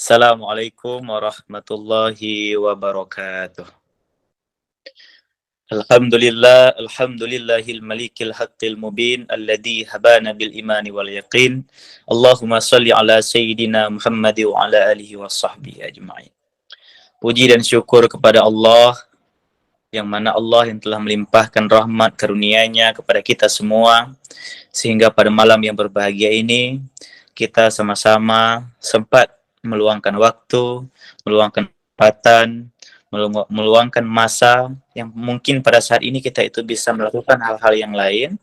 Assalamualaikum warahmatullahi wabarakatuh. Alhamdulillahil malikil haqqil mubin alladzi habana bil imani wal yaqin. Allahumma salli ala sayyidina Muhammad wa ala alihi washabbihi ajma'in. Puji dan syukur kepada Allah, yang mana Allah yang telah melimpahkan rahmat karunia-Nya kepada kita semua, sehingga pada malam yang berbahagia ini kita sama-sama sempat meluangkan waktu, meluangkan kesempatan, meluangkan masa yang mungkin pada saat ini kita itu bisa melakukan hal-hal yang lain.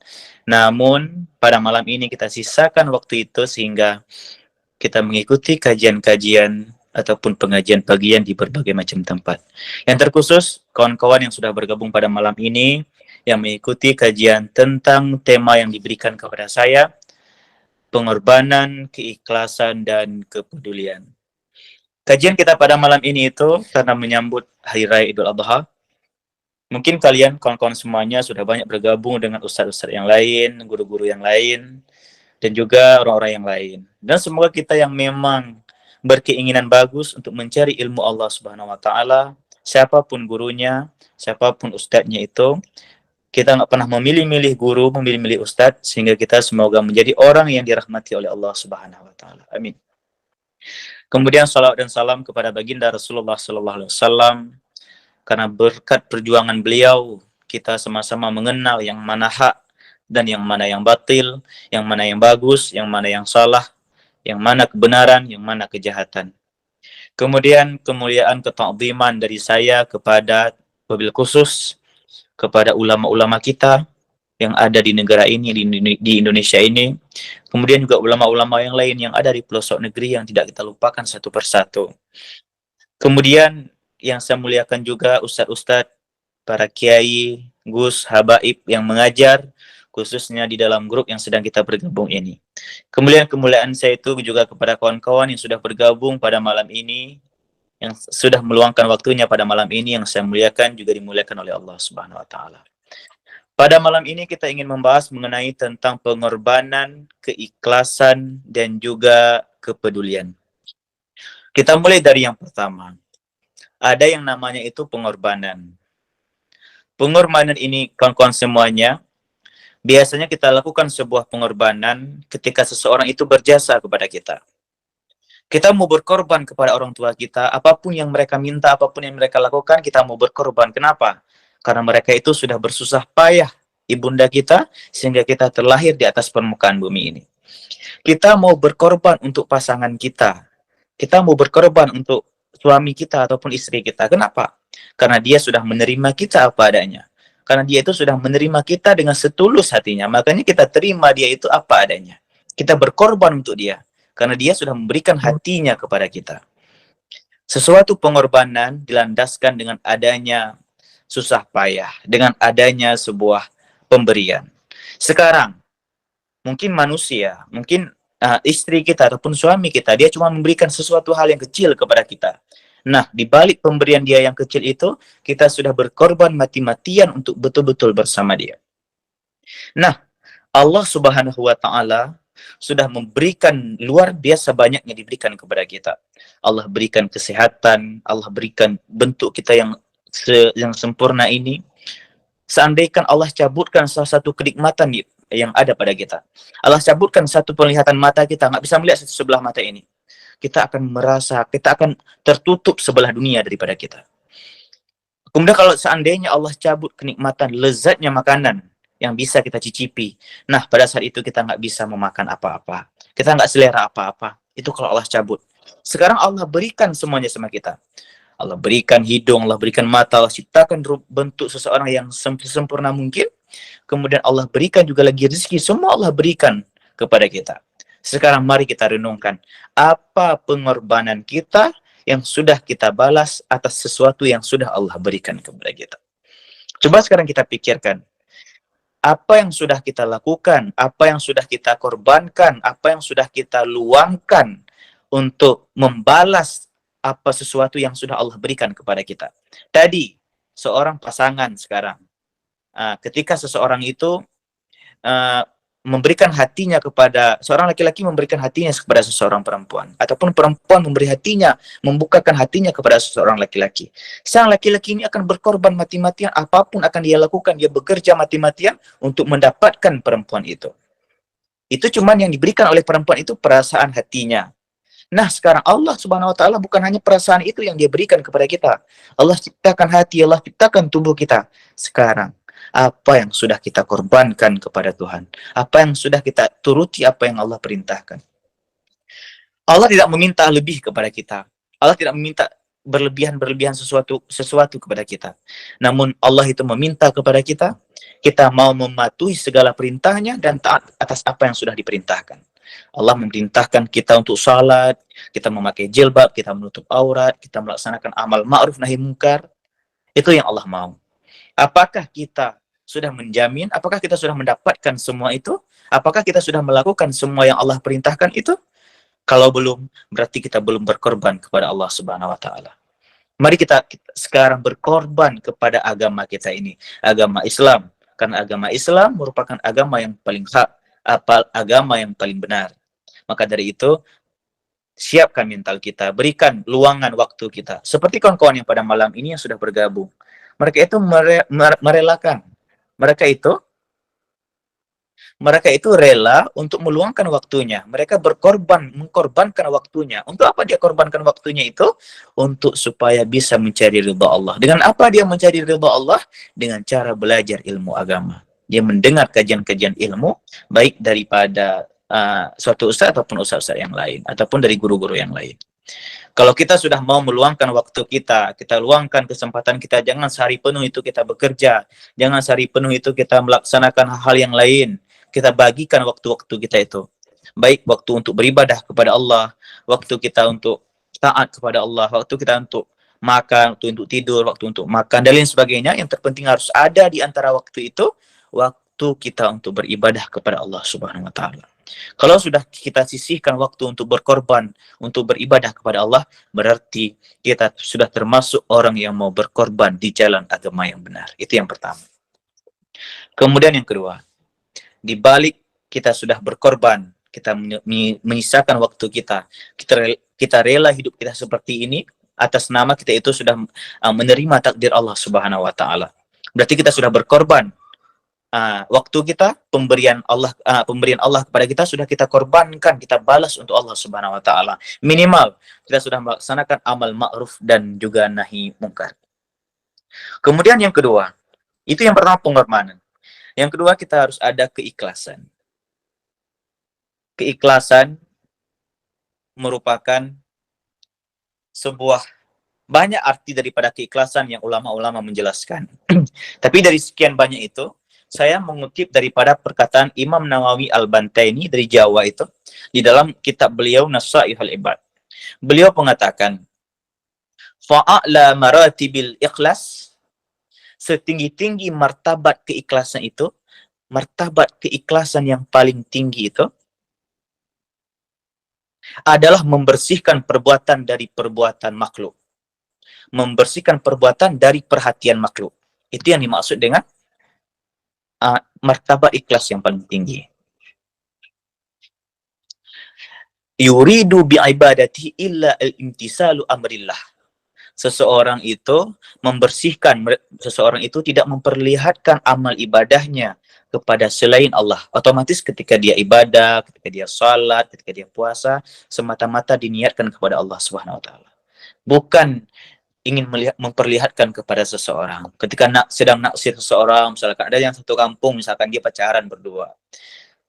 Namun pada malam ini kita sisakan waktu itu sehingga kita mengikuti kajian-kajian ataupun pengajian-pengajian di berbagai macam tempat. Yang terkhusus kawan-kawan yang sudah bergabung pada malam ini yang mengikuti kajian tentang tema yang diberikan kepada saya, pengorbanan, keikhlasan, dan kepedulian. Kajian kita pada malam ini itu karena menyambut Hari Raya Idul Adha. Mungkin kalian, kawan-kawan semuanya sudah banyak bergabung dengan ustadz-ustadz yang lain, guru-guru yang lain, dan juga orang-orang yang lain. Dan semoga kita yang memang berkeinginan bagus untuk mencari ilmu Allah Subhanahu wa Ta'ala, siapapun gurunya, siapapun ustadznya itu, kita nggak pernah memilih-milih guru, memilih-milih ustadz, sehingga kita semoga menjadi orang yang dirahmati oleh Allah Subhanahu wa Ta'ala. Amin. Kemudian salawat dan salam kepada baginda Rasulullah Sallallahu Alaihi Wasallam, karena berkat perjuangan beliau kita sama-sama mengenal yang mana hak dan yang mana yang batil, yang mana yang bagus, yang mana yang salah, yang mana kebenaran, yang mana kejahatan. Kemudian kemuliaan ketakziman dari saya kepada wabil khusus kepada ulama-ulama kita yang ada di negara ini, di Indonesia ini. Kemudian juga ulama-ulama yang lain yang ada di pelosok negeri yang tidak kita lupakan satu persatu. Kemudian yang saya muliakan juga ustadz-ustadz, para kiai, gus, habaib yang mengajar, khususnya di dalam grup yang sedang kita bergabung ini. Kemuliaan saya itu juga kepada kawan-kawan yang sudah bergabung pada malam ini, yang sudah meluangkan waktunya pada malam ini, yang saya muliakan juga dimuliakan oleh Allah Subhanahu wa Ta'ala. Pada malam ini kita ingin membahas mengenai tentang pengorbanan, keikhlasan, dan juga kepedulian. Kita mulai dari yang pertama. Ada yang namanya itu pengorbanan. Pengorbanan ini, kawan-kawan semuanya, biasanya kita lakukan sebuah pengorbanan ketika seseorang itu berjasa kepada kita. Kita mau berkorban kepada orang tua kita, apapun yang mereka minta, apapun yang mereka lakukan, kita mau berkorban. Kenapa? Karena mereka itu sudah bersusah payah ibunda kita, sehingga kita terlahir di atas permukaan bumi ini. Kita mau berkorban untuk pasangan kita. Kita mau berkorban untuk suami kita ataupun istri kita. Kenapa? Karena dia sudah menerima kita apa adanya. Karena dia itu sudah menerima kita dengan setulus hatinya. Makanya kita terima dia itu apa adanya. Kita berkorban untuk dia. Karena dia sudah memberikan hatinya kepada kita. Sesuatu pengorbanan dilandaskan dengan adanya susah payah, dengan adanya sebuah pemberian. Sekarang, mungkin manusia, mungkin istri kita ataupun suami kita, dia cuma memberikan sesuatu hal yang kecil kepada kita. Nah, di balik pemberian dia yang kecil itu, kita sudah berkorban mati-matian untuk betul-betul bersama dia. Nah, Allah Subhanahu wa Ta'ala sudah memberikan luar biasa banyaknya diberikan kepada kita. Allah berikan kesehatan, Allah berikan bentuk kita yang sempurna ini. Seandainya Allah cabutkan salah satu kenikmatan yang ada pada kita, Allah cabutkan satu penglihatan mata kita, nggak bisa melihat satu sebelah mata ini, kita akan merasa, kita akan tertutup sebelah dunia daripada kita. Kemudian kalau seandainya Allah cabut kenikmatan, lezatnya makanan yang bisa kita cicipi, nah pada saat itu kita nggak bisa memakan apa-apa, kita nggak selera apa-apa, itu kalau Allah cabut. Sekarang Allah berikan semuanya sama kita. Allah berikan hidung, Allah berikan mata, Allah ciptakan bentuk seseorang yang sempurna mungkin. Kemudian Allah berikan juga lagi rezeki, semua Allah berikan kepada kita. Sekarang mari kita renungkan, apa pengorbanan kita yang sudah kita balas atas sesuatu yang sudah Allah berikan kepada kita. Coba sekarang kita pikirkan, apa yang sudah kita lakukan, apa yang sudah kita korbankan, apa yang sudah kita luangkan untuk membalas apa sesuatu yang sudah Allah berikan kepada kita. Tadi, seorang pasangan sekarang, ketika seseorang itu memberikan hatinya kepada seorang laki-laki, memberikan hatinya kepada seseorang perempuan, ataupun perempuan memberi hatinya, membukakan hatinya kepada seseorang laki-laki. Sang laki-laki ini akan berkorban mati-matian, apapun akan dia lakukan, dia bekerja mati-matian untuk mendapatkan perempuan itu. Itu cuman yang diberikan oleh perempuan itu perasaan hatinya. Nah, sekarang Allah Subhanahu wa taala bukan hanya perasaan itu yang dia berikan kepada kita. Allah ciptakan hati, Allah ciptakan tubuh kita. Sekarang, apa yang sudah kita korbankan kepada Tuhan? Apa yang sudah kita turuti apa yang Allah perintahkan? Allah tidak meminta lebih kepada kita. Allah tidak meminta berlebihan sesuatu kepada kita. Namun Allah itu meminta kepada kita mau mematuhi segala perintahnya dan taat atas apa yang sudah diperintahkan. Allah memerintahkan kita untuk salat, kita memakai jilbab, kita menutup aurat, kita melaksanakan amal ma'ruf nahi munkar. Itu yang Allah mau. Apakah kita sudah menjamin? Apakah kita sudah mendapatkan semua itu? Apakah kita sudah melakukan semua yang Allah perintahkan itu? Kalau belum, berarti kita belum berkorban kepada Allah Subhanahu wa taala. Mari kita sekarang berkorban kepada agama kita ini, agama Islam. Karena agama Islam merupakan agama yang paling hak, agama yang paling benar. Maka dari itu, siapkan mental kita, berikan luangan waktu kita. Seperti kawan-kawan yang pada malam ini yang sudah bergabung. Mereka itu merelakan. Mereka itu rela untuk meluangkan waktunya. Mereka mengkorbankan waktunya. Untuk apa dia korbankan waktunya itu? Untuk supaya bisa mencari ridha Allah. Dengan apa dia mencari ridha Allah? Dengan cara belajar ilmu agama. Dia mendengar kajian-kajian ilmu, baik daripada suatu ustaz ataupun ustaz-ustaz yang lain, ataupun dari guru-guru yang lain. Kalau kita sudah mau meluangkan waktu kita luangkan kesempatan kita, jangan sehari penuh itu kita bekerja, jangan sehari penuh itu kita melaksanakan hal-hal yang lain. Kita bagikan waktu-waktu kita itu. Baik waktu untuk beribadah kepada Allah, waktu kita untuk taat kepada Allah, waktu kita untuk makan, waktu untuk tidur, waktu untuk makan, dan lain sebagainya. Yang terpenting harus ada di antara waktu itu, waktu kita untuk beribadah kepada Allah Subhanahu wa taala. Kalau sudah kita sisihkan waktu untuk berkorban, untuk beribadah kepada Allah, berarti kita sudah termasuk orang yang mau berkorban di jalan agama yang benar. Itu yang pertama. Kemudian yang kedua, di balik kita sudah berkorban, kita menyisakan waktu kita rela hidup kita seperti ini, atas nama kita itu sudah menerima takdir Allah Subhanahu wa taala. Berarti kita sudah berkorban. Waktu kita, pemberian Allah kepada kita sudah kita korbankan, kita balas untuk Allah Subhanahu wa taala. Minimal kita sudah melaksanakan amal ma'ruf dan juga nahi mungkar. Kemudian yang kedua, itu yang pertama pengorbanan. Yang kedua kita harus ada keikhlasan. Keikhlasan merupakan sebuah banyak arti daripada keikhlasan yang ulama-ulama menjelaskan. Tapi dari sekian banyak itu, saya mengutip daripada perkataan Imam Nawawi Al-Bantaini dari Jawa itu, di dalam kitab beliau Nasaihul Ibad. Beliau mengatakan, fa'a'la maratibil ikhlas, setinggi-tinggi martabat keikhlasan itu, martabat keikhlasan yang paling tinggi itu, adalah membersihkan perbuatan dari perbuatan makhluk. Membersihkan perbuatan dari perhatian makhluk. Itu yang dimaksud dengan martabat ikhlas yang paling tinggi. Yuridu bi'ibadati illa al-imtisalu amrillah. Seseorang itu seseorang itu tidak memperlihatkan amal ibadahnya kepada selain Allah. Otomatis ketika dia ibadah, ketika dia salat, ketika dia puasa, semata-mata diniatkan kepada Allah Subhanahu wa taala. Bukan ingin memperlihatkan kepada seseorang. Ketika sedang naksir seseorang, misalkan ada yang satu kampung, misalkan dia pacaran berdua.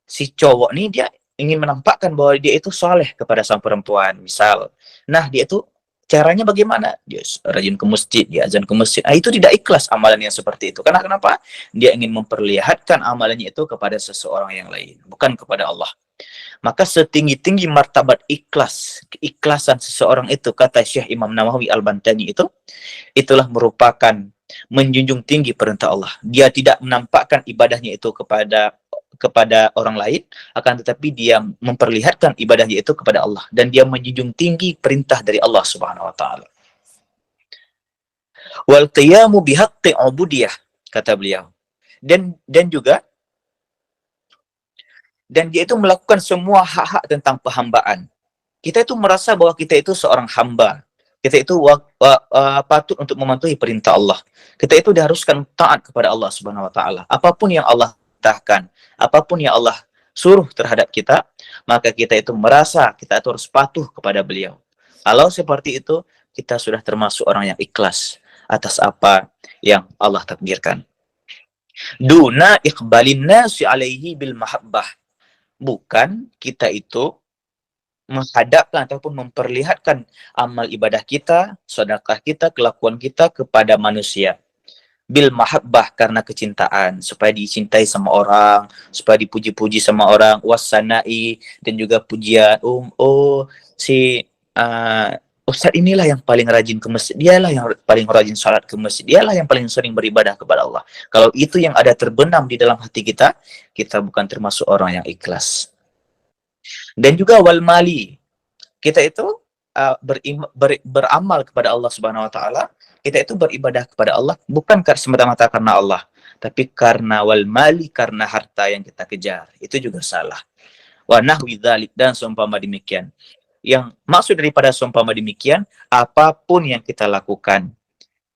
Si cowok nih dia ingin menampakkan bahwa dia itu soleh kepada sang perempuan, misal. Nah, dia itu caranya bagaimana? Dia rajin ke masjid, dia azan ke masjid. Itu tidak ikhlas amalannya seperti itu. Karena kenapa? Dia ingin memperlihatkan amalannya itu kepada seseorang yang lain, bukan kepada Allah. Maka setinggi-tinggi martabat ikhlas, keikhlasan seseorang itu, kata Syekh Imam Nawawi Al-Bantani itu, itulah merupakan menjunjung tinggi perintah Allah. Dia tidak menampakkan ibadahnya itu kepada orang lain, akan tetapi dia memperlihatkan ibadahnya itu kepada Allah, dan dia menjunjung tinggi perintah dari Allah Subhanahu wa taala. Wal qiyamu bihaqqi ubudiyah, kata beliau. Dan juga dan dia itu melakukan semua hak-hak tentang perhambaan. Kita itu merasa bahwa kita itu seorang hamba. Kita itu patut untuk mematuhi perintah Allah. Kita itu diharuskan taat kepada Allah Subhanahu wa taala. Apapun yang Allah perintahkan, apapun yang Allah suruh terhadap kita, maka kita itu merasa kita itu harus patuh kepada beliau. Kalau seperti itu, kita sudah termasuk orang yang ikhlas atas apa yang Allah takdirkan. Duna iqbalin nasi alaihi bil mahabbah. Bukan kita itu menghadapkan ataupun memperlihatkan amal ibadah kita, sedekah kita, kelakuan kita kepada manusia. Bil mahabbah, karena kecintaan, supaya dicintai sama orang, supaya dipuji-puji sama orang, wasanai, dan juga pujian. Si Ustadz inilah yang paling rajin ke masjid, dialah yang paling rajin salat ke masjid, dialah yang paling sering beribadah kepada Allah. Kalau itu yang ada terbenam di dalam hati kita, kita bukan termasuk orang yang ikhlas. Dan juga wal mali, kita itu beramal kepada Allah Subhanahu wa taala, kita itu beribadah kepada Allah bukan semata-mata karena Allah, tapi karena wal mali, karena harta yang kita kejar. Itu juga salah. Wa nahwi dzalik, dan seumpama demikian. Yang maksud daripada seumpama demikian, apapun yang kita lakukan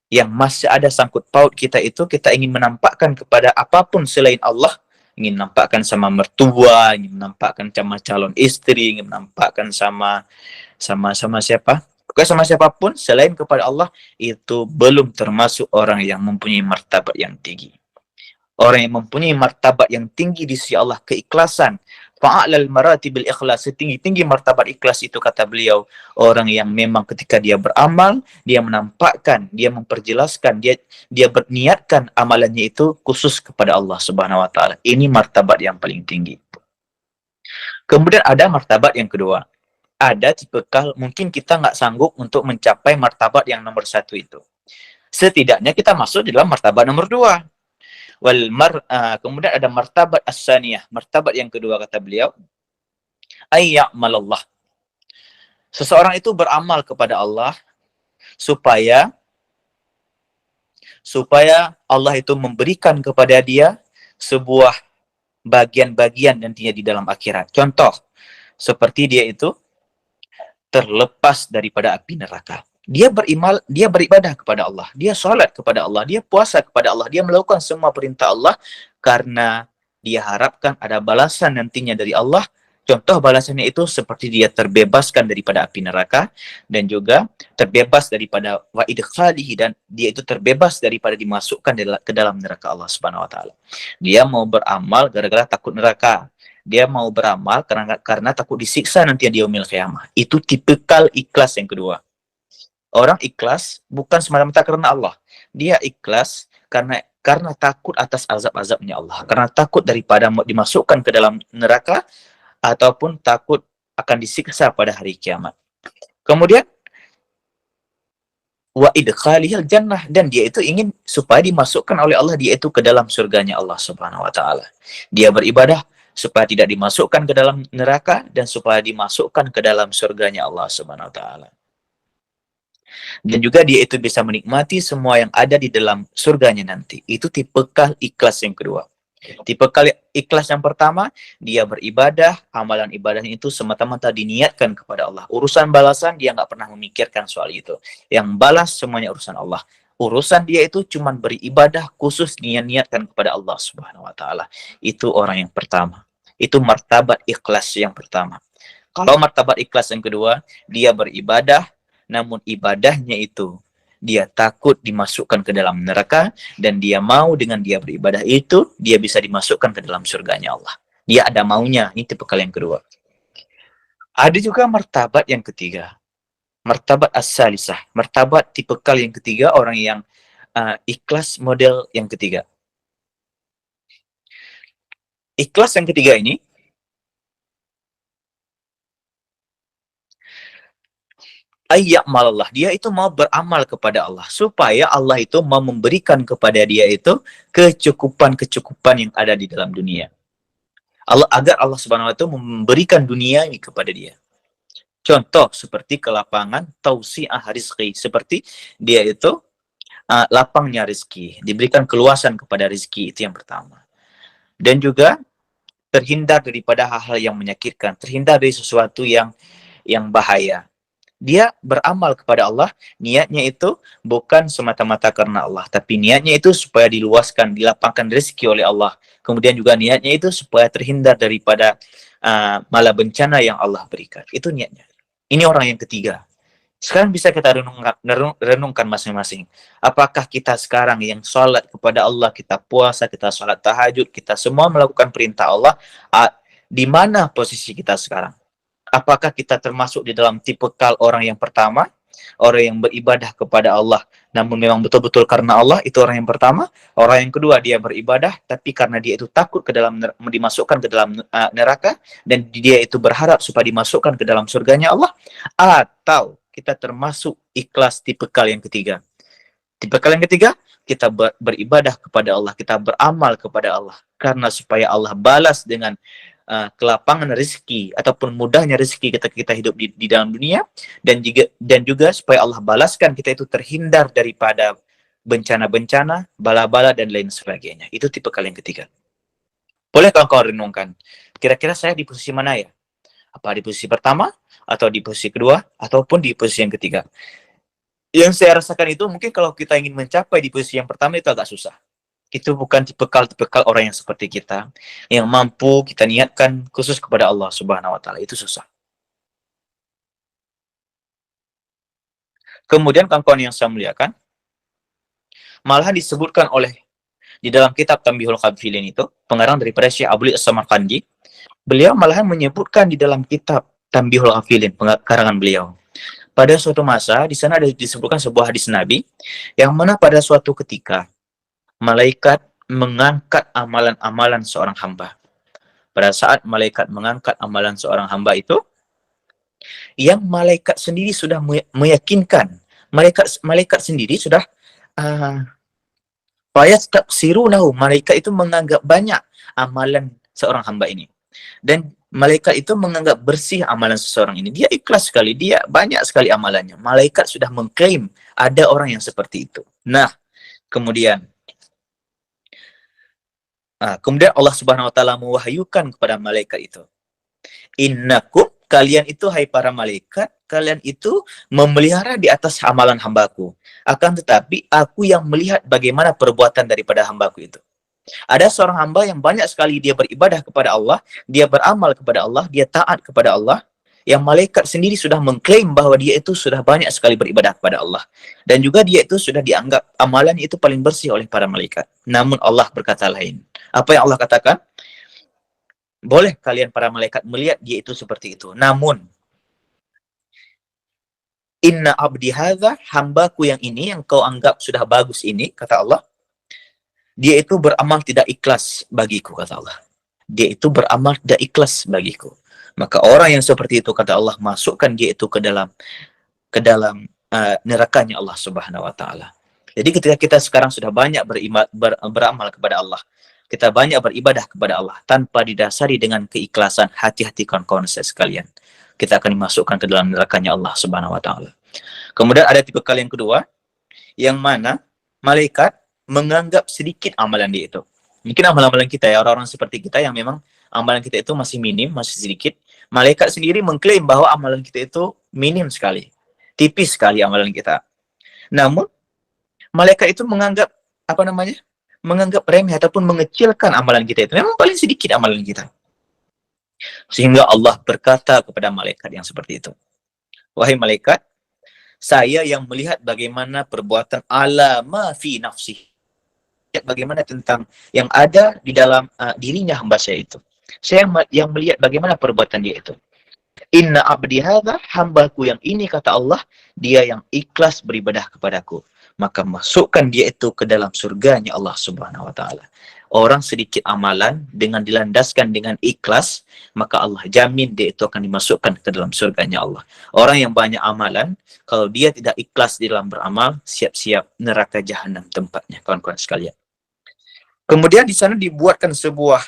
yang masih ada sangkut paut kita itu, kita ingin menampakkan kepada apapun selain Allah, ingin menampakkan sama mertua, ingin menampakkan sama calon istri, ingin menampakkan sama siapa? Pokoknya sama siapapun selain kepada Allah, itu belum termasuk orang yang mempunyai martabat yang tinggi. Orang yang mempunyai martabat yang tinggi di sisi Allah, keikhlasan. Fa'alal maratibil ikhlas, setinggi-tinggi martabat ikhlas itu, kata beliau, orang yang memang ketika dia beramal, dia menampakkan, dia memperjelaskan, dia berniatkan amalannya itu khusus kepada Allah Subhanahu wa taala. Ini martabat yang paling tinggi. Kemudian ada martabat yang kedua. Ada tipikal mungkin kita nggak sanggup untuk mencapai martabat yang nomor satu itu. Setidaknya kita masuk di dalam martabat nomor dua. Kemudian ada martabat as-saniyah. Martabat yang kedua, kata beliau, ayya'malallah. Seseorang itu beramal kepada Allah supaya Allah itu memberikan kepada dia sebuah bagian-bagian nantinya di dalam akhirat. Contoh, seperti dia itu terlepas daripada api neraka. Dia beribadah kepada Allah, dia sholat kepada Allah, dia puasa kepada Allah, dia melakukan semua perintah Allah karena dia harapkan ada balasan nantinya dari Allah. Contoh balasannya itu seperti dia terbebaskan daripada api neraka, dan juga terbebas daripada wa'idkhalihi, dan dia itu terbebas daripada dimasukkan ke dalam neraka Allah Subhanahu wa taala. Dia mau beramal gara-gara takut neraka. Dia mau beramal karena takut disiksa nanti di yaumil qiyamah. Itu tipikal ikhlas yang kedua. Orang ikhlas bukan semata-mata karena Allah. Dia ikhlas karena takut atas azab-azabnya Allah. Karena takut daripada dimasukkan ke dalam neraka, ataupun takut akan disiksa pada hari kiamat. Kemudian wa idkhalihil jannah, dan dia itu ingin supaya dimasukkan oleh Allah, dia itu ke dalam surganya Allah Subhanahu wa taala. Dia beribadah supaya tidak dimasukkan ke dalam neraka, dan supaya dimasukkan ke dalam surganya Allah Subhanahu wa taala. Dan juga dia itu bisa menikmati semua yang ada di dalam surganya nanti. Itu tipikal ikhlas yang kedua. Tipikal ikhlas yang pertama, dia beribadah, amalan ibadahnya itu semata-mata diniatkan kepada Allah. Urusan balasan dia nggak pernah memikirkan soal itu. Yang balas semuanya urusan Allah. Urusan dia itu cuma beribadah khusus niatkan kepada Allah Subhanahu wa taala. Itu orang yang pertama. Itu martabat ikhlas yang pertama. Kalau martabat ikhlas yang kedua, dia beribadah, namun ibadahnya itu dia takut dimasukkan ke dalam neraka, dan dia mau dengan dia beribadah itu dia bisa dimasukkan ke dalam surganya Allah. Dia ada maunya. Ini tipikal yang kedua. Ada juga martabat yang ketiga, martabat as-salisah, martabat tipikal yang ketiga, orang yang ikhlas model yang ketiga. Ikhlas yang ketiga ini ayya'malallah, dia itu mau beramal kepada Allah supaya Allah itu mau memberikan kepada dia itu kecukupan yang ada di dalam dunia. Agar Allah Subhanahu wa taala itu memberikan dunia ini kepada dia. Contoh seperti kelapangan tausi'ah rizki, seperti dia itu lapangnya rizki, diberikan keluasan kepada rizki, itu yang pertama. Dan juga terhindar daripada hal-hal yang menyakitkan, terhindar dari sesuatu yang bahaya. Dia beramal kepada Allah, niatnya itu bukan semata-mata karena Allah, tapi niatnya itu supaya diluaskan, dilapangkan rezeki oleh Allah. Kemudian juga niatnya itu supaya terhindar daripada mala bencana yang Allah berikan. Itu niatnya. Ini orang yang ketiga. Sekarang bisa kita renungkan masing-masing. Apakah kita sekarang yang sholat kepada Allah, kita puasa, kita sholat tahajud, kita semua melakukan perintah Allah, di mana posisi kita sekarang? Apakah kita termasuk di dalam tipikal orang yang pertama, orang yang beribadah kepada Allah, namun memang betul-betul karena Allah, itu orang yang pertama. Orang yang kedua, dia beribadah, tapi karena dia itu takut ke dalam dimasukkan ke dalam neraka, dan dia itu berharap supaya dimasukkan ke dalam surganya Allah. Atau kita termasuk ikhlas tipikal yang ketiga. Tipikal yang ketiga, kita beribadah kepada Allah, kita beramal kepada Allah, karena supaya Allah balas dengan kelapangan rezeki ataupun mudahnya rezeki kita hidup di dalam dunia, dan juga supaya Allah balaskan kita itu terhindar daripada bencana-bencana, bala-bala dan lain sebagainya. Itu tipikal yang ketiga. Boleh kau renungkan, kira-kira saya di posisi mana ya? Apa di posisi pertama, atau di posisi kedua, ataupun di posisi yang ketiga? Yang saya rasakan itu mungkin kalau kita ingin mencapai di posisi yang pertama itu agak susah. Itu bukan tipikal orang yang seperti kita, yang mampu kita niatkan khusus kepada Allah Subhanahu wa taala. Itu susah. Kemudian kawan-kawan yang saya muliakan, malahan disebutkan oleh di dalam kitab Tanbihul Ghafilin itu, pengarang daripada Syekh Abdul As-Samarqandi, beliau malahan menyebutkan di dalam kitab Tanbihul Ghafilin, karangan beliau. Pada suatu masa, di sana ada disebutkan sebuah hadis Nabi, yang mana pada suatu ketika, malaikat mengangkat amalan-amalan seorang hamba. Pada saat malaikat mengangkat amalan seorang hamba itu, yang malaikat sendiri sudah meyakinkan, malaikat sendiri sudah malaikat itu menganggap banyak amalan seorang hamba ini. Dan malaikat itu menganggap bersih amalan seseorang ini. Dia ikhlas sekali, dia banyak sekali amalannya. Malaikat sudah mengklaim ada orang yang seperti itu. Nah, kemudian Allah Subhanahu wa taala mewahyukan kepada malaikat itu. Innakum, kalian itu hai para malaikat, kalian itu memelihara di atas amalan hambaku. Akan tetapi aku yang melihat bagaimana perbuatan daripada hambaku itu. Ada seorang hamba yang banyak sekali dia beribadah kepada Allah, dia beramal kepada Allah, dia taat kepada Allah, yang malaikat sendiri sudah mengklaim bahwa dia itu sudah banyak sekali beribadah kepada Allah. Dan juga dia itu sudah dianggap amalannya itu paling bersih oleh para malaikat. Namun Allah berkata lain. Apa yang Allah katakan? Boleh kalian para malaikat melihat dia itu seperti itu. Namun, inna abdi hadza, hambaku yang ini, yang kau anggap sudah bagus ini, kata Allah, dia itu beramal tidak ikhlas bagiku, kata Allah. Dia itu beramal tidak ikhlas bagiku. Maka orang yang seperti itu, kata Allah, masukkan dia itu ke dalam nerakanya Allah Subhanahu wa taala. Jadi ketika kita sekarang sudah banyak beramal kepada Allah, kita banyak beribadah kepada Allah tanpa didasari dengan keikhlasan, hati-hati kawan-kawan saya sekalian, kita akan dimasukkan ke dalam nerakanya Allah Subhanahu wa taala. Kemudian ada tipe kali yang kedua, yang mana malaikat menganggap sedikit amalan dia itu. Mungkin amalan-amalan kita ya, orang-orang seperti kita yang memang amalan kita itu masih minim, masih sedikit. Malaikat sendiri mengklaim bahwa amalan kita itu minim sekali, tipis sekali amalan kita. Namun, malaikat itu menganggap, menganggap remeh ataupun mengecilkan amalan kita itu. Memang paling sedikit amalan kita. Sehingga Allah berkata kepada malaikat yang seperti itu, wahai malaikat, saya yang melihat bagaimana perbuatan ma fi nafsi, bagaimana tentang yang ada di dalam dirinya hamba saya itu. Saya yang melihat bagaimana perbuatan dia itu. Inna abdi hadza, hambaku yang ini, kata Allah, dia yang ikhlas beribadah kepadaku. Maka masukkan dia itu ke dalam surganya Allah Subhanahu wa taala. Orang sedikit amalan dengan dilandaskan dengan ikhlas, maka Allah jamin dia itu akan dimasukkan ke dalam surganya Allah. Orang yang banyak amalan, kalau dia tidak ikhlas di dalam beramal, siap-siap neraka jahanam tempatnya, kawan-kawan sekalian. Kemudian di sana dibuatkan sebuah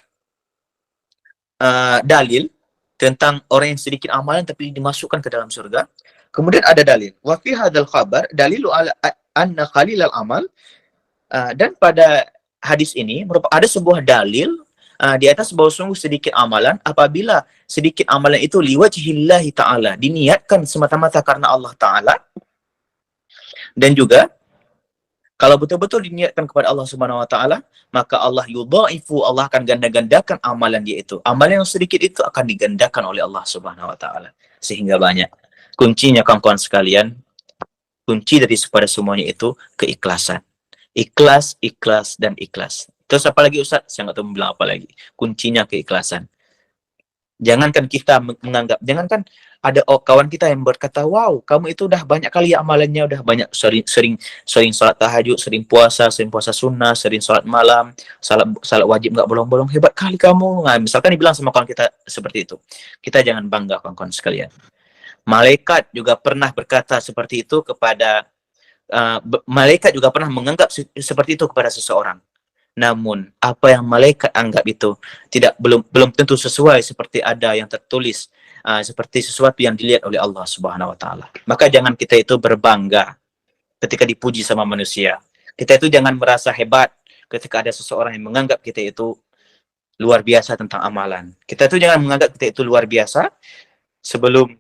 dalil tentang orang yang sedikit amalan tapi dimasukkan ke dalam surga. Kemudian ada dalil. Wa fi hadzal khabar dalilu ala anna qalilal amal, dan pada hadis ini ada sebuah dalil di atas bahwa sungguh sedikit amalan, apabila sedikit amalan itu liwajhillahi ta'ala, diniatkan semata-mata karena Allah Ta'ala, dan juga kalau betul-betul diniatkan kepada Allah Subhanahu wa taala, maka Allah yudhaifu, Allah akan ganda-gandakan amalan dia itu. Amalan yang sedikit itu akan digandakan oleh Allah Subhanahu wa taala sehingga banyak. Kuncinya kawan-kawan sekalian, kunci dari pada semuanya itu keikhlasan. Ikhlas, ikhlas, dan ikhlas. Terus apa lagi Ustaz? Saya nggak tahu bilang apa lagi. Kuncinya keikhlasan. Jangankan kita menganggap, jangankan ada kawan kita yang berkata, wow, kamu itu udah banyak kali ya amalannya, udah banyak sering salat tahajud, sering puasa sunnah, sering salat malam, salat wajib nggak bolong-bolong, hebat kali kamu. Nah, misalkan dibilang sama kawan kita seperti itu, kita jangan bangga kawan-kawan sekalian. Malaikat juga pernah berkata seperti itu kepada malaikat juga pernah menganggap seperti itu kepada seseorang. Namun apa yang malaikat anggap itu belum tentu sesuai seperti ada yang tertulis, seperti sesuatu yang dilihat oleh Allah Subhanahu wa taala. Maka jangan kita itu berbangga ketika dipuji sama manusia. Kita itu jangan merasa hebat ketika ada seseorang yang menganggap kita itu luar biasa tentang amalan. Kita itu jangan menganggap kita itu luar biasa sebelum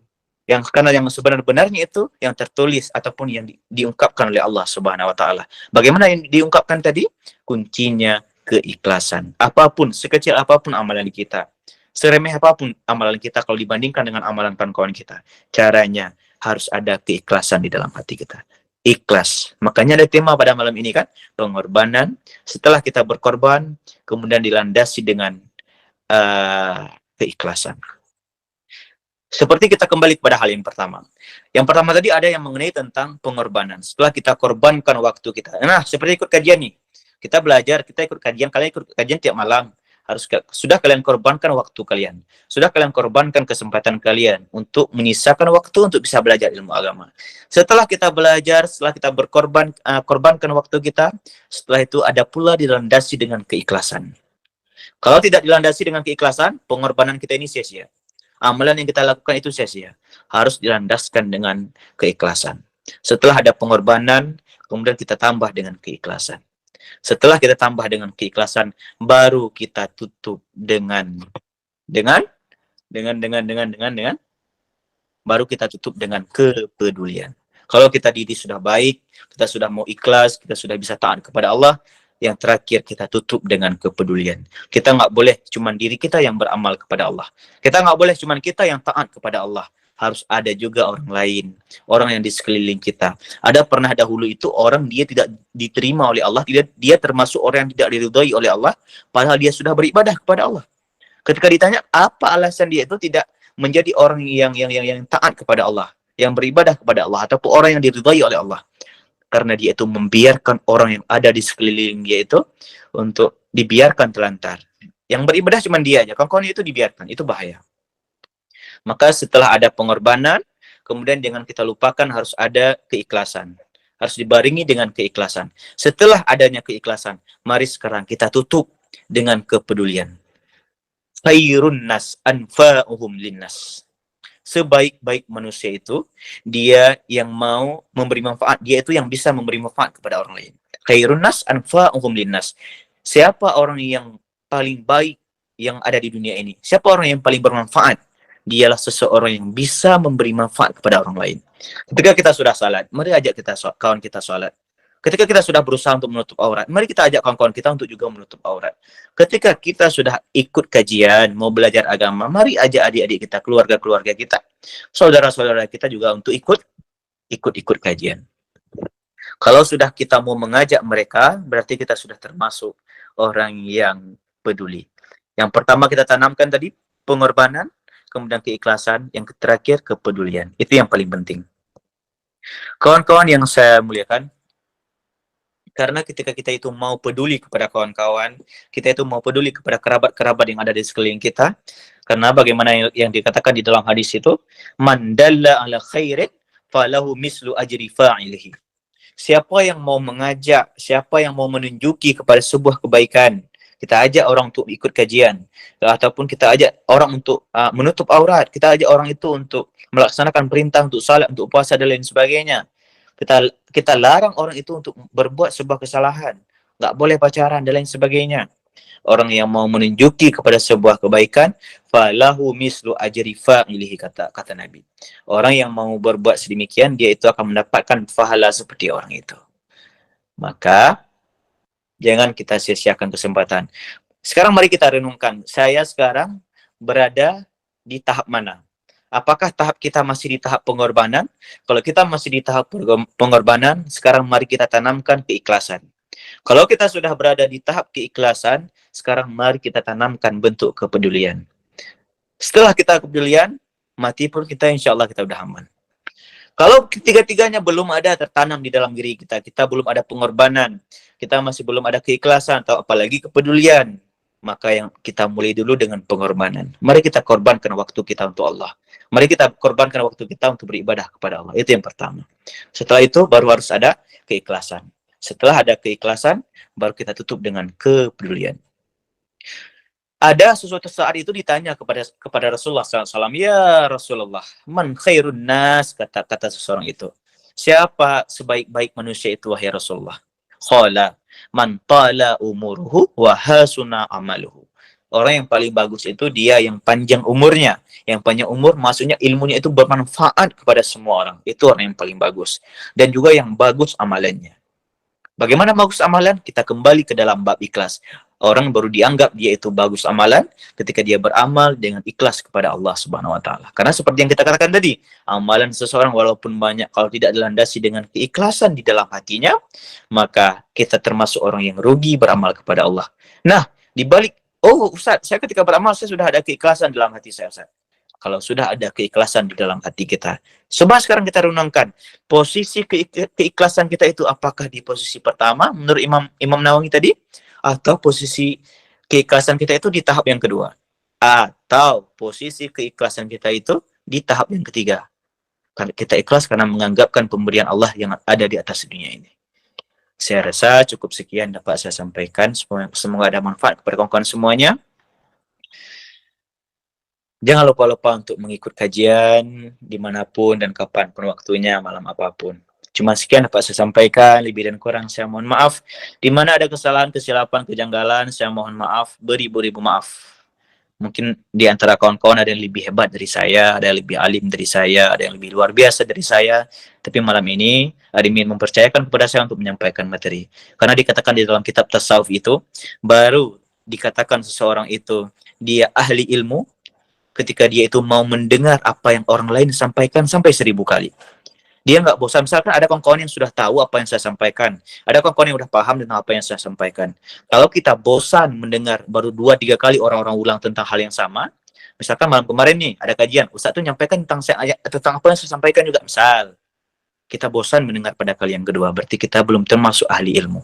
karena yang sebenar-benarnya itu yang tertulis ataupun yang diungkapkan oleh Allah Subhanahu wa taala. Bagaimana yang diungkapkan tadi? Kuncinya keikhlasan. Apapun, sekecil apapun amalan kita, seremeh apapun amalan kita kalau dibandingkan dengan amalan kawan-kawan kita, caranya harus ada keikhlasan di dalam hati kita. Ikhlas. Makanya ada tema pada malam ini kan, pengorbanan. Setelah kita berkorban, kemudian dilandasi dengan keikhlasan. Seperti kita kembali kepada hal yang pertama. Yang pertama tadi ada yang mengenai tentang pengorbanan. Setelah kita korbankan waktu kita. Nah, seperti ikut kajian nih. Kita belajar, kita ikut kajian. Kalian ikut kajian tiap malam. Sudah kalian korbankan waktu kalian. Sudah kalian korbankan kesempatan kalian untuk menyisakan waktu untuk bisa belajar ilmu agama. Setelah kita belajar, setelah kita korbankan waktu kita, setelah itu ada pula dilandasi dengan keikhlasan. Kalau tidak dilandasi dengan keikhlasan, pengorbanan kita ini sia-sia. Amalan yang kita lakukan itu sia-sia. Harus dilandaskan dengan keikhlasan. Setelah ada pengorbanan, kemudian kita tambah dengan keikhlasan. Setelah kita tambah dengan keikhlasan, baru kita tutup baru kita tutup dengan kepedulian. Kalau kita diri sudah baik, kita sudah mau ikhlas, kita sudah bisa taat kepada Allah, yang terakhir kita tutup dengan kepedulian. Kita nggak boleh cuma diri kita yang beramal kepada Allah. Kita nggak boleh cuma kita yang taat kepada Allah. Harus ada juga orang lain, orang yang di sekeliling kita. Ada pernah dahulu itu orang dia tidak diterima oleh Allah, dia termasuk orang yang tidak diridhai oleh Allah, padahal dia sudah beribadah kepada Allah. Ketika ditanya apa alasan dia itu tidak menjadi orang yang taat kepada Allah, yang beribadah kepada Allah, ataupun orang yang diridhai oleh Allah. Karena dia itu membiarkan orang yang ada di sekeliling dia itu untuk dibiarkan telantar. Yang beribadah cuma dia aja. Kawan-kawan itu dibiarkan. Itu bahaya. Maka setelah ada pengorbanan, kemudian jangan kita lupakan harus ada keikhlasan. Harus dibarengi dengan keikhlasan. Setelah adanya keikhlasan, mari sekarang kita tutup dengan kepedulian. Khairun nas anfa'uhum linnas. Sebaik-baik manusia itu, dia yang mau memberi manfaat. Dia itu yang bisa memberi manfaat kepada orang lain. Khairun nas anfa'uhum linnas. Siapa orang yang paling baik yang ada di dunia ini? Siapa orang yang paling bermanfaat? Dialah seseorang yang bisa memberi manfaat kepada orang lain. Ketika kita sudah salat, mari ajak kawan kita salat. Ketika kita sudah berusaha untuk menutup aurat, mari kita ajak kawan-kawan kita untuk juga menutup aurat. Ketika kita sudah ikut kajian, mau belajar agama, mari ajak adik-adik kita, keluarga-keluarga kita, saudara-saudara kita juga untuk ikut kajian. Kalau sudah kita mau mengajak mereka, berarti kita sudah termasuk orang yang peduli. Yang pertama kita tanamkan tadi, pengorbanan, kemudian keikhlasan, yang terakhir kepedulian. Itu yang paling penting. Kawan-kawan yang saya muliakan, karena ketika kita itu mau peduli kepada kawan-kawan, kita itu mau peduli kepada kerabat-kerabat yang ada di sekeliling kita, karena bagaimana yang dikatakan di dalam hadis itu, man dalla ala khairin falahu mislu ajri fa'ilihi. Siapa yang mau mengajak, siapa yang mau menunjuki kepada sebuah kebaikan, kita ajak orang untuk ikut kajian, ataupun kita ajak orang untuk menutup aurat, kita ajak orang itu untuk melaksanakan perintah, untuk salat, untuk puasa dan lain sebagainya. Kita larang orang itu untuk berbuat sebuah kesalahan, nggak boleh pacaran dan lain sebagainya. Orang yang mau menunjuki kepada sebuah kebaikan, falahu mislu ajri fa'ilihi, kata Nabi. Orang yang mau berbuat sedemikian, dia itu akan mendapatkan pahala seperti orang itu. Maka jangan kita sia-siakan kesempatan. Sekarang mari kita renungkan. Saya sekarang berada di tahap mana? Apakah tahap kita masih di tahap pengorbanan? Kalau kita masih di tahap pengorbanan, sekarang mari kita tanamkan keikhlasan. Kalau kita sudah berada di tahap keikhlasan, sekarang mari kita tanamkan bentuk kepedulian. Setelah kita kepedulian, mati pun kita insya Allah kita udah aman. Kalau ketiga-tiganya belum ada tertanam di dalam diri kita, kita belum ada pengorbanan, kita masih belum ada keikhlasan atau apalagi kepedulian, maka yang kita mulai dulu dengan pengorbanan. Mari kita korbankan waktu kita untuk Allah. Mari kita korbankan waktu kita untuk beribadah kepada Allah. Itu yang pertama. Setelah itu baru harus ada keikhlasan. Setelah ada keikhlasan, baru kita tutup dengan kepedulian. Ada sesuatu saat itu ditanya kepada Rasulullah SAW, ya Rasulullah, man khairun nas, kata seseorang itu. Siapa sebaik-baik manusia itu, wahai Rasulullah? Qala man tala umuruhu wa hasuna amaluhu. Orang yang paling bagus itu dia yang panjang umurnya. Yang panjang umur maksudnya ilmunya itu bermanfaat kepada semua orang. Itu orang yang paling bagus. Dan juga yang bagus amalannya. Bagaimana bagus amalan? Kita kembali ke dalam bab ikhlas. Orang baru dianggap dia itu bagus amalan ketika dia beramal dengan ikhlas kepada Allah Subhanahu wa taala. Karena seperti yang kita katakan tadi, amalan seseorang walaupun banyak, kalau tidak dilandasi dengan keikhlasan di dalam hatinya, maka kita termasuk orang yang rugi beramal kepada Allah. Nah, di balik, oh Ustaz, saya ketika beramal saya sudah ada keikhlasan dalam hati saya, Ustaz. Kalau sudah ada keikhlasan di dalam hati kita, coba sekarang kita renungkan posisi keikhlasan kita itu, apakah di posisi pertama menurut Imam Nawawi tadi, atau posisi keikhlasan kita itu di tahap yang kedua, atau posisi keikhlasan kita itu di tahap yang ketiga. Karena kita ikhlas karena menganggapkan pemberian Allah yang ada di atas dunia ini. Saya rasa cukup sekian dapat saya sampaikan. Semoga ada manfaat kepada kawan-kawan semuanya. Jangan lupa untuk mengikut kajian dimanapun dan kapanpun waktunya, malam apapun. Cuma sekian dapat saya sampaikan, lebih dan kurang saya mohon maaf. Di mana ada kesalahan, kesilapan, kejanggalan, saya mohon maaf, beribu-ribu maaf. Mungkin di antara kawan-kawan ada yang lebih hebat dari saya, ada yang lebih alim dari saya, ada yang lebih luar biasa dari saya. Tapi malam ini, admin mempercayakan kepada saya untuk menyampaikan materi. Karena dikatakan di dalam kitab tasawuf itu, baru dikatakan seseorang itu, dia ahli ilmu, ketika dia itu mau mendengar apa yang orang lain sampaikan sampai 1000 kali. Dia nggak bosan. Misalkan ada kawan-kawan yang sudah tahu apa yang saya sampaikan. Ada kawan-kawan yang sudah paham tentang apa yang saya sampaikan. Kalau kita bosan mendengar baru 2-3 kali orang-orang ulang tentang hal yang sama, misalkan malam kemarin nih, ada kajian, Ustaz tuh nyampaikan tentang apa yang saya sampaikan juga. Misal, kita bosan mendengar pada kali yang kedua, berarti kita belum termasuk ahli ilmu.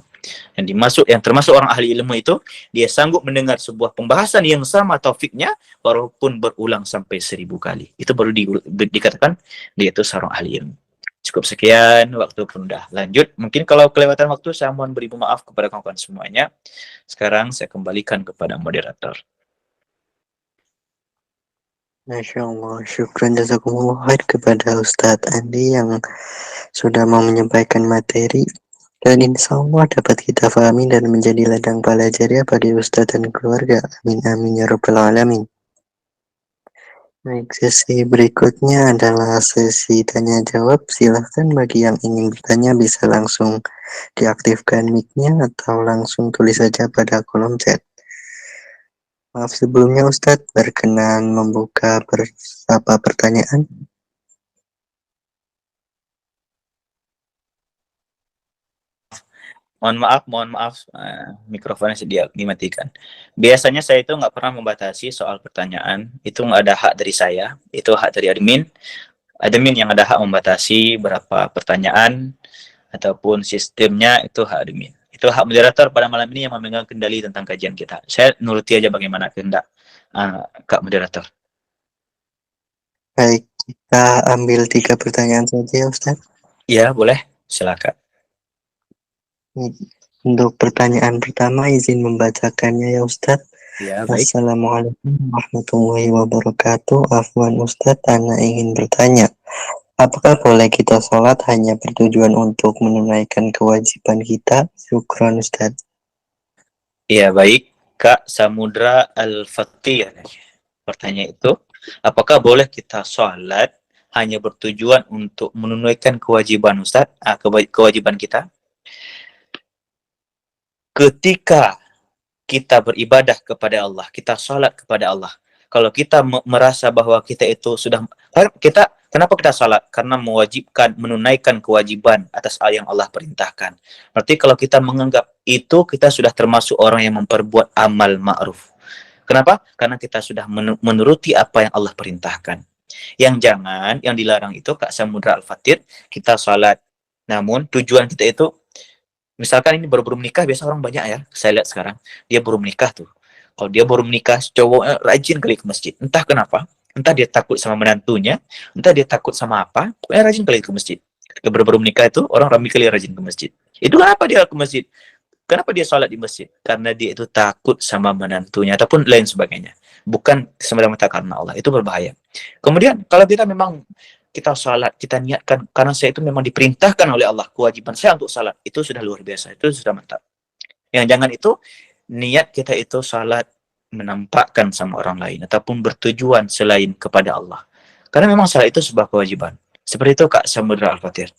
Yang termasuk orang ahli ilmu itu, dia sanggup mendengar sebuah pembahasan yang sama topiknya, walaupun berulang sampai 1000 kali. Itu baru dikatakan dia itu seorang ahli ilmu. Cukup sekian, waktu pun udah lanjut. Mungkin kalau kelewatan waktu, saya mohon beribu maaf kepada kawan-kawan semuanya. Sekarang saya kembalikan kepada moderator. Masya Allah, syukran jazakumullah khair kepada Ustadz Andi yang sudah mau menyampaikan materi dan insya Allah dapat kita fahami dan menjadi ladang pahala jariah bagi Ustadz dan keluarga. Amin amin ya rabbal alamin. Baik, sesi berikutnya adalah sesi tanya jawab. Silahkan bagi yang ingin bertanya bisa langsung diaktifkan mic-nya atau langsung tulis saja pada kolom chat. Maaf sebelumnya Ustadz, berkenan membuka beberapa pertanyaan. Mohon maaf, mikrofonnya dimatikan. Biasanya saya itu nggak pernah membatasi soal pertanyaan. Itu nggak ada hak dari saya, itu hak dari admin. Admin yang ada hak membatasi berapa pertanyaan, ataupun sistemnya itu hak admin. Itu hak moderator pada malam ini yang memegang kendali tentang kajian kita. Saya nuruti aja bagaimana kehendak Kak moderator. Baik, kita ambil 3 pertanyaan saja ya Ustaz. Ya, boleh. Silakan. Untuk pertanyaan pertama izin membacakannya ya Ustaz. Ya, baik. Assalamualaikum warahmatullahi wabarakatuh. Afwan Ustaz, Ana ingin bertanya. Apakah boleh kita sholat hanya bertujuan untuk menunaikan kewajiban kita? Syukron Ustaz. Ya, baik. Kak Samudra Al-Fatir. Pertanyaan itu, apakah boleh kita sholat hanya bertujuan untuk menunaikan kewajiban Ustaz, kewajiban kita? Ketika kita beribadah kepada Allah, kita sholat kepada Allah. Kalau kita merasa bahwa kita itu sudah, kenapa kita sholat? Karena mewajibkan, menunaikan kewajiban atas yang Allah perintahkan. Berarti kalau kita menganggap itu, kita sudah termasuk orang yang memperbuat amal ma'ruf. Kenapa? Karena kita sudah menuruti apa yang Allah perintahkan. Yang jangan, yang dilarang itu, Kak Samudra Al-Fatir, kita sholat. Namun tujuan kita itu, misalkan ini baru menikah, biasa orang banyak ya, saya lihat sekarang, dia baru menikah tuh. Kalau dia baru menikah, cowoknya rajin kali ke masjid. Entah kenapa, entah dia takut sama menantunya, entah dia takut sama apa, pokoknya rajin kali ke masjid. Ketika baru menikah itu, orang ramai kali rajin ke masjid. Itu kenapa dia ke masjid? Kenapa dia sholat di masjid? Karena dia itu takut sama menantunya, ataupun lain sebagainya. Bukan semata-mata karena Allah, itu berbahaya. Kemudian, kalau kita memang kita sholat, kita niatkan, karena saya itu memang diperintahkan oleh Allah, kewajiban saya untuk sholat, itu sudah luar biasa, itu sudah mantap. Yang jangan itu, niat kita itu sholat menampakkan sama orang lain, ataupun bertujuan selain kepada Allah. Karena memang sholat itu sebuah kewajiban. Seperti itu Kak Samudra Al-Fatir.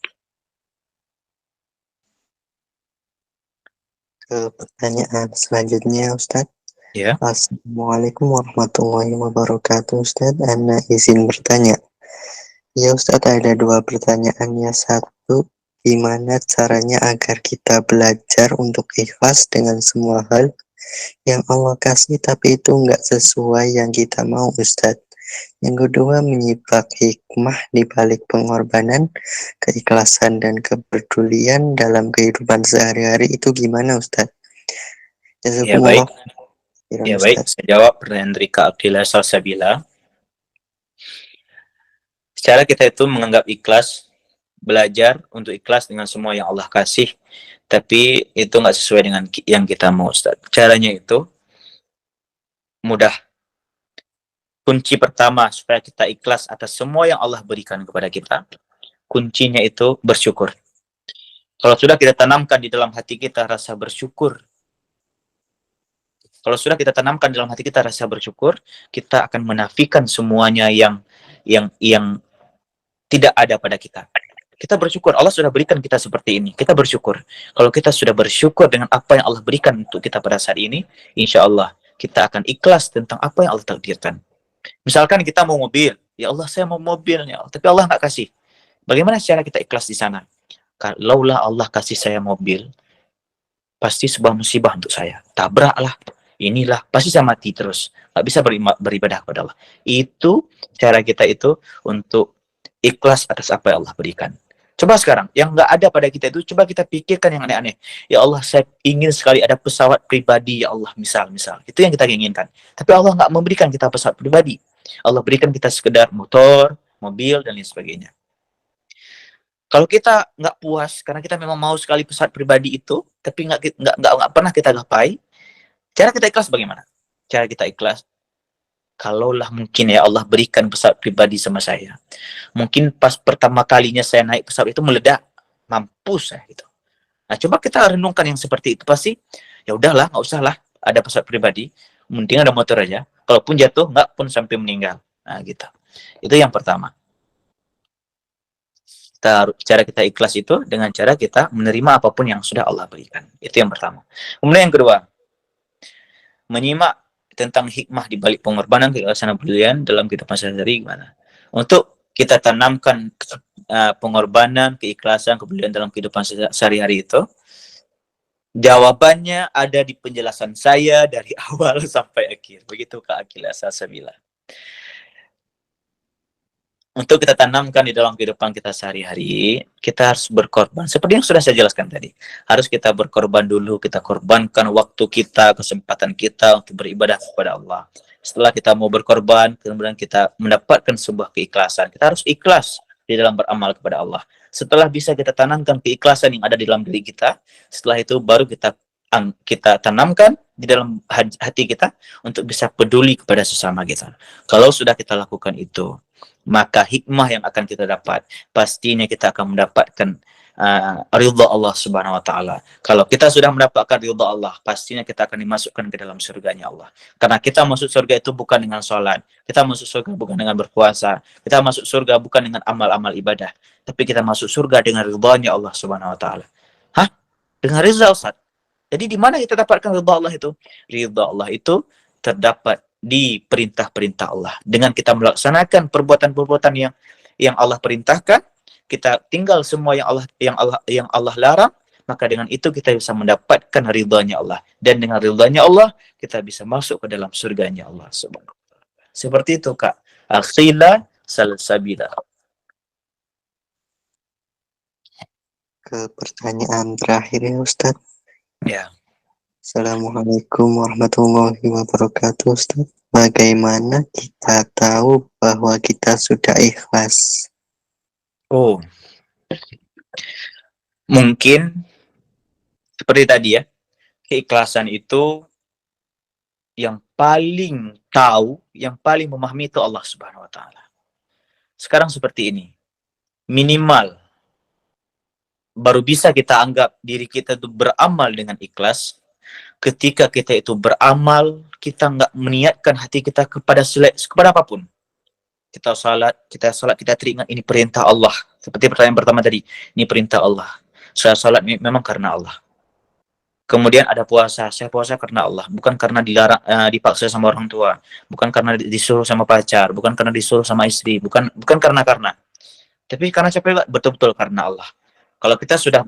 Ke pertanyaan selanjutnya, Ustadz. Ya. Assalamualaikum warahmatullahi wabarakatuh, Ustadz. Ana izin bertanya. Ya Ustadz, ada dua pertanyaannya. Satu, gimana caranya agar kita belajar untuk ikhlas dengan semua hal yang Allah kasih tapi itu nggak sesuai yang kita mau, Ustadz. Yang kedua, menyibak hikmah di balik pengorbanan, keikhlasan, dan kepedulian dalam kehidupan sehari-hari itu gimana, Ustadz? Ya baik. Ya baik, Ustadz. saya jawab pertanyaan dari Kak Abdillah Salsabila. Secara kita itu menganggap ikhlas, belajar untuk ikhlas dengan semua yang Allah kasih, tapi itu nggak sesuai dengan yang kita mau, Ustaz. Caranya itu mudah. Kunci pertama supaya kita ikhlas atas semua yang Allah berikan kepada kita, kuncinya itu bersyukur. Kalau sudah kita tanamkan di dalam hati kita rasa bersyukur, kalau sudah kita tanamkan dalam hati kita rasa bersyukur, kita akan menafikan semuanya yang tidak ada pada kita. Kita bersyukur, Allah sudah berikan kita seperti ini. Kita bersyukur. Kalau kita sudah bersyukur dengan apa yang Allah berikan untuk kita pada saat ini, insya Allah kita akan ikhlas tentang apa yang Allah takdirkan. Misalkan kita mau mobil, ya Allah saya mau mobilnya, tapi Allah nggak kasih. Bagaimana cara kita ikhlas di sana? Kalaulah Allah kasih saya mobil, pasti sebuah musibah untuk saya. Tabraklah, inilah, pasti saya mati terus. Nggak bisa beribadah kepada Allah. Itu cara kita itu untuk ikhlas atas apa yang Allah berikan. Coba sekarang, yang nggak ada pada kita itu, coba kita pikirkan yang aneh-aneh. Ya Allah, saya ingin sekali ada pesawat pribadi, ya Allah, misal. Itu yang kita inginkan. Tapi Allah nggak memberikan kita pesawat pribadi. Allah berikan kita sekedar motor, mobil, dan lain sebagainya. Kalau kita nggak puas, karena kita memang mau sekali pesawat pribadi itu, tapi nggak pernah kita gapai, cara kita ikhlas bagaimana? Cara kita ikhlas, kalaulah mungkin ya Allah berikan pesawat pribadi sama saya, mungkin pas pertama kalinya saya naik pesawat itu meledak, mampus saya gitu. Nah coba kita renungkan yang seperti itu, pasti ya udahlah, nggak usah lah ada pesawat pribadi, mending ada motor aja, kalaupun jatuh nggak pun sampai meninggal. Nah gitu, itu yang pertama. Cara kita ikhlas itu dengan cara kita menerima apapun yang sudah Allah berikan, itu yang pertama. Kemudian yang kedua, menyimak tentang hikmah di balik pengorbanan, keikhlasan, dan kepedulian dalam kehidupan sehari-hari gimana. Untuk kita tanamkan pengorbanan, keikhlasan, kepedulian dalam kehidupan sehari-hari itu, jawabannya ada di penjelasan saya dari awal sampai akhir. Begitu Kak Akila Salsabila. Untuk kita tanamkan di dalam kehidupan kita sehari-hari, kita harus berkorban. Seperti yang sudah saya jelaskan tadi. Harus kita berkorban dulu, kita korbankan waktu kita, kesempatan kita untuk beribadah kepada Allah. Setelah kita mau berkorban, kemudian kita mendapatkan sebuah keikhlasan. Kita harus ikhlas di dalam beramal kepada Allah. Setelah bisa kita tanamkan keikhlasan yang ada di dalam diri kita, setelah itu baru kita tanamkan di dalam hati kita untuk bisa peduli kepada sesama kita. Kalau sudah kita lakukan itu, maka hikmah yang akan kita dapat, pastinya kita akan mendapatkan ridha Allah Subhanahu wa taala. Kalau kita sudah mendapatkan ridha Allah, pastinya kita akan dimasukkan ke dalam surganya Allah. Karena kita masuk surga itu bukan dengan salat, kita masuk surga bukan dengan berpuasa, kita masuk surga bukan dengan amal-amal ibadah, tapi kita masuk surga dengan ridhanya Allah Subhanahu wa taala. Hah? Dengan ridha, Ustaz? Jadi di mana kita dapatkan ridha Allah itu? Ridha Allah itu terdapat di perintah-perintah Allah. Dengan kita melaksanakan perbuatan-perbuatan yang Allah perintahkan, kita tinggal semua yang Allah larang, maka dengan itu kita bisa mendapatkan ridhanya Allah. Dan dengan ridhanya Allah, kita bisa masuk ke dalam surganya Allah Subhanahu wa taala. Seperti itu, Kak. Akhila salsabila. Ke pertanyaan terakhir ya Ustadz. Ya. Assalamualaikum warahmatullahi wabarakatuh Ustadz. Bagaimana kita tahu bahwa kita sudah ikhlas? Oh, mungkin seperti tadi ya, keikhlasan itu yang paling tahu, yang paling memahami itu Allah Subhanahu wa taala. Sekarang seperti ini. Minimal baru bisa kita anggap diri kita itu beramal dengan ikhlas ketika kita itu beramal, kita nggak meniatkan hati kita kepada apapun. Kita salat, kita teringat ini perintah Allah. Seperti pertanyaan pertama tadi, ini perintah Allah. Saya salat memang karena Allah. Kemudian ada puasa, saya puasa karena Allah, bukan karena dilarang, dipaksa sama orang tua, bukan karena disuruh sama pacar, bukan karena disuruh sama istri, bukan karena, tapi karena capek, betul-betul karena Allah. Kalau kita sudah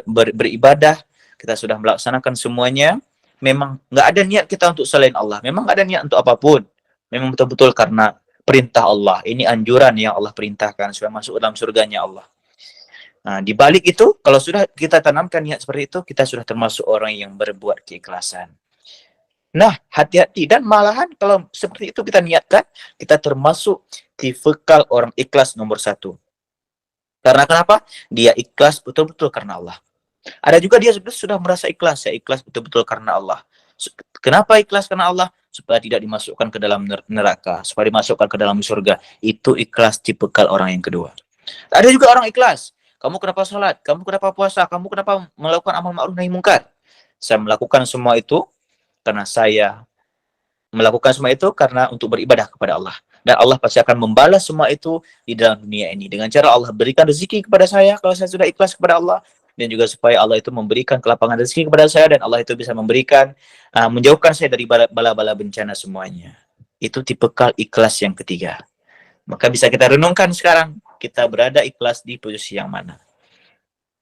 beribadah, kita sudah melaksanakan semuanya, memang nggak ada niat kita untuk selain Allah, memang nggak ada niat untuk apapun, memang betul-betul karena perintah Allah. Ini anjuran yang Allah perintahkan supaya masuk dalam surganya Allah. Nah, di balik itu, kalau sudah kita tanamkan niat seperti itu, kita sudah termasuk orang yang berbuat keikhlasan. Nah, hati-hati. Dan malahan kalau seperti itu kita niatkan, kita termasuk tipikal orang ikhlas nomor 1. Karena kenapa? Dia ikhlas betul-betul karena Allah. Ada juga dia sudah merasa ikhlas, ya ikhlas betul-betul karena Allah. Kenapa ikhlas karena Allah? Supaya tidak dimasukkan ke dalam neraka, supaya dimasukkan ke dalam surga. Itu ikhlas tipikal orang yang kedua. Ada juga orang ikhlas. Kamu kenapa sholat? Kamu kenapa puasa? Kamu kenapa melakukan amal ma'ruf nahi mungkar? Saya melakukan semua itu karena saya melakukan semua itu karena untuk beribadah kepada Allah. Dan Allah pasti akan membalas semua itu di dalam dunia ini. Dengan cara Allah berikan rezeki kepada saya kalau saya sudah ikhlas kepada Allah. Dan juga supaya Allah itu memberikan kelapangan rezeki kepada saya. Dan Allah itu bisa memberikan, menjauhkan saya dari bala-bala bencana semuanya. Itu tipikal ikhlas yang ketiga. Maka bisa kita renungkan sekarang, kita berada ikhlas di posisi yang mana.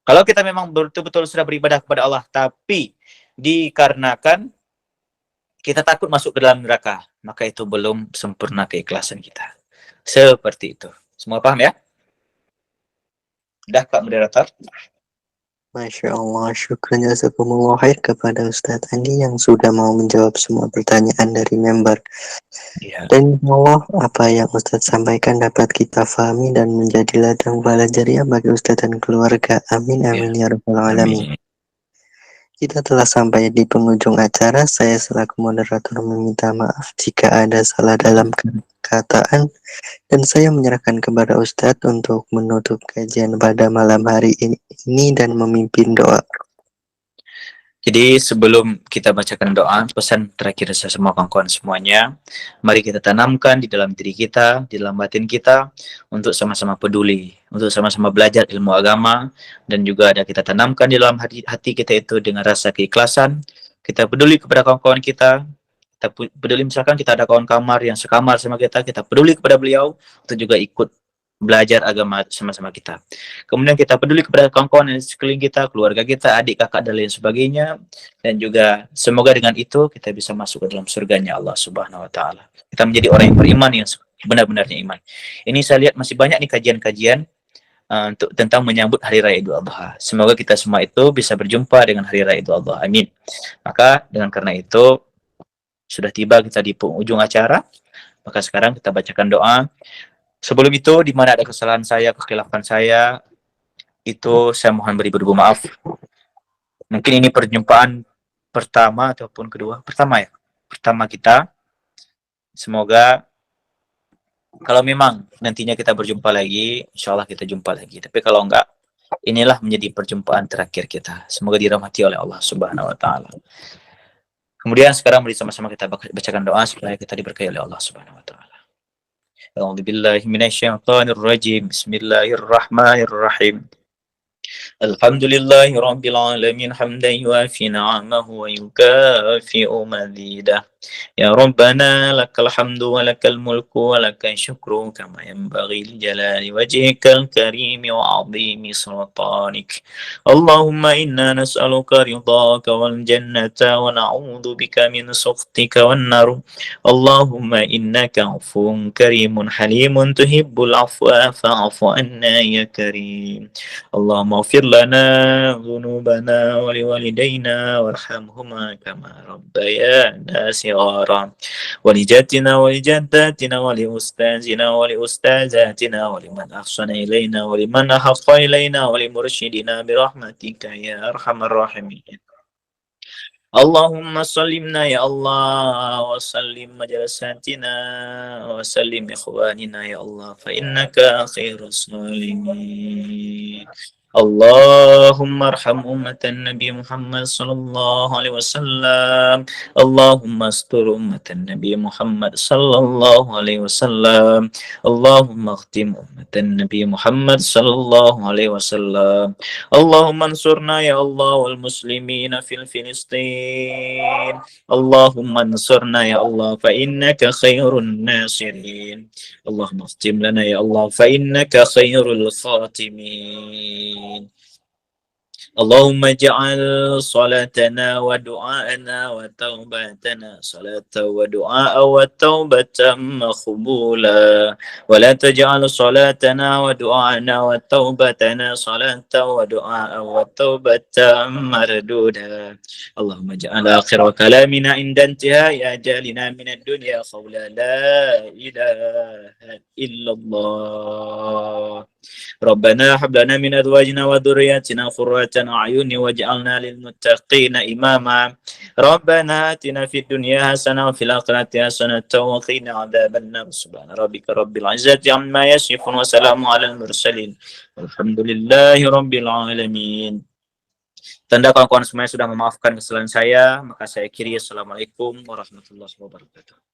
Kalau kita memang betul-betul sudah beribadah kepada Allah, tapi dikarenakan kita takut masuk ke dalam neraka, maka itu belum sempurna keikhlasan kita. Seperti itu. Semua paham ya? Dah, Kak Moderator? Masya Allah, syukran jazakumullah khair kepada Ustadz Andi yang sudah mau menjawab semua pertanyaan dari member. Iya. Dan Allah, apa yang Ustadz sampaikan dapat kita fahami dan menjadi ladang balajaria bagi Ustadz dan keluarga. Amin, amin, ya rabbal alamin. Amin. Kita telah sampai di penghujung acara. Saya selaku moderator meminta maaf jika ada salah dalam perkataan. Dan saya menyerahkan kepada Ustadz untuk menutup kajian pada malam hari ini dan memimpin doa. Jadi sebelum kita bacakan doa, pesan terakhir saya semua kawan-kawan semuanya, mari kita tanamkan di dalam diri kita, di dalam batin kita, untuk sama-sama peduli, untuk sama-sama belajar ilmu agama, dan juga ada kita tanamkan di dalam hati kita itu dengan rasa keikhlasan. Kita peduli kepada kawan-kawan kita peduli misalkan kita ada kawan kamar yang sekamar sama kita peduli kepada beliau untuk juga ikut belajar agama sama-sama kita. Kemudian kita peduli kepada kawan-kawan di sekeliling kita, keluarga kita, adik, kakak, dan lain sebagainya. Dan juga semoga dengan itu kita bisa masuk ke dalam surganya Allah Subhanahu wa taala. Kita menjadi orang yang beriman, yang benar-benarnya iman. Ini saya lihat masih banyak nih kajian-kajian untuk tentang menyambut hari raya Idul Adha. Semoga kita semua itu bisa berjumpa dengan hari raya Idul Adha. Amin. Maka dengan karena itu sudah tiba kita di ujung acara. Maka sekarang kita bacakan doa. Sebelum itu, di mana ada kesalahan saya, kekhilafan saya, itu saya mohon beribu-ribu maaf. Mungkin ini perjumpaan pertama ataupun kedua. Pertama ya. Pertama kita. Semoga kalau memang nantinya kita berjumpa lagi, insya Allah kita jumpa lagi. Tapi kalau enggak, inilah menjadi perjumpaan terakhir kita. Semoga dirahmati oleh Allah Subhanahu wa taala. Kemudian sekarang mari sama-sama kita bacakan doa supaya kita diberkahi oleh Allah Subhanahu wa taala. A'udzubillahi minasyaitonir rajim. Bismillahirrahmanirrahim. الحمد لله رب العالمين حمدا يوافي نعمه ويكافئ مزيده يا ربنا لك الحمد ولك الملك ولك الشكر كما ينبغي لجلال وجهك الكريم وعظيم سلطانك اللهم إنا نسألك رضاك والجنة ونعوذ بك من سخطك والنار اللهم إنك عفو كريم حليم تحب العفو فاعف عنا يا كريم اللهم اغفر لنا ذنوبنا ولوالدينا وارحمهما كما ربيانا صغارا ولجدنا ولجداتنا ولأستاذنا ولأستاذاتنا ولمن أحسن إلينا ولمن أحق إلينا ولمرشدنا برحمتك يا أرحم الراحمين اللهم سلمنا يا الله وسلم مجلساتنا وسلم إخواننا يا الله فإنك خير الصالمين اللهم ارحم أمة النبي محمد صلى الله عليه وسلم اللهم استر أمة النبي محمد صلى الله عليه وسلم اللهم اختم أمة النبي محمد صلى الله عليه وسلم اللهم انصرنا يا الله والمسلمين في فلسطين اللهم انصرنا يا الله فإنك خير الناصرين اللهم اختم لنا يا الله فإنك خير الخاتمين اللهم اجعل صلاتنا ودعاءنا وتوبتنا صلاة ودعاء وتوبة مقبولا ولا تجعل صلاتنا ودعاءنا وتوبتنا صلاة ودعاء وتوبة مردودا اللهم اجعل آخر كلامنا عند انتهاء أجالنا من الدنيا قولا لا إله إلا الله ربنا هب لنا من أزواجنا وذرياتنا قرة أعين واجعلنا للمتقين إماما ربنا آتنا في الدنيا حسنة وفي الآخرة حسنة وقنا عذاب النار سبحان ربك رب العزة عما يصفون وسلام على المرسلين والحمد لله رب العالمين. Tanda kawan-kawan semuanya sudah memaafkan kesalahan saya, maka saya akhiri. Assalamualaikum warahmatullahi wabarakatuh.